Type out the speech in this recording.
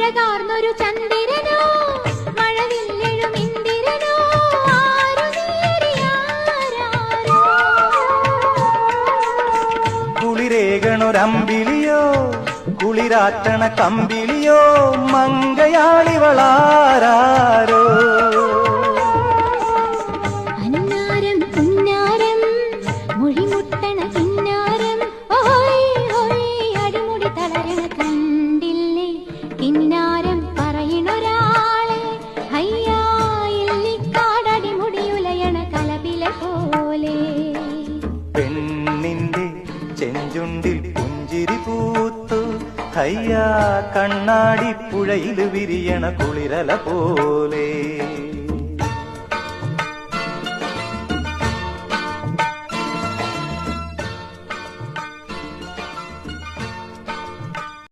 അഴകാർന്നൊരു ചന്ദ്രനോ മഴവില്ലെഴും ഇന്ദിരനോ കുളിരേകണൊരമ്പിളിയോ കുളിരാറ്റണ കമ്പിളിയോ മങ്കയാളിവളാരോ അന്നാരം പുന്നാരം മൊഴിമുട്ടണ കിന്നാരം ഓയ് ഓയ് അടിമുടി തളരണ കണ്ടില്ലേ കിന്നാരം പറയണൊരാളെ ഹയ്യാ ഇല്ലിക്കാടടിമുടിയുലയണ കലപില പോലെ പെണ്ണിന്റെ ചെഞ്ചുണ്ടിൽ പുഞ്ചിരി പൂത്തു ഹയ്യാ കണ്ണാടി പുഴയിൽ വിരിയണ കുളിരല പോലെ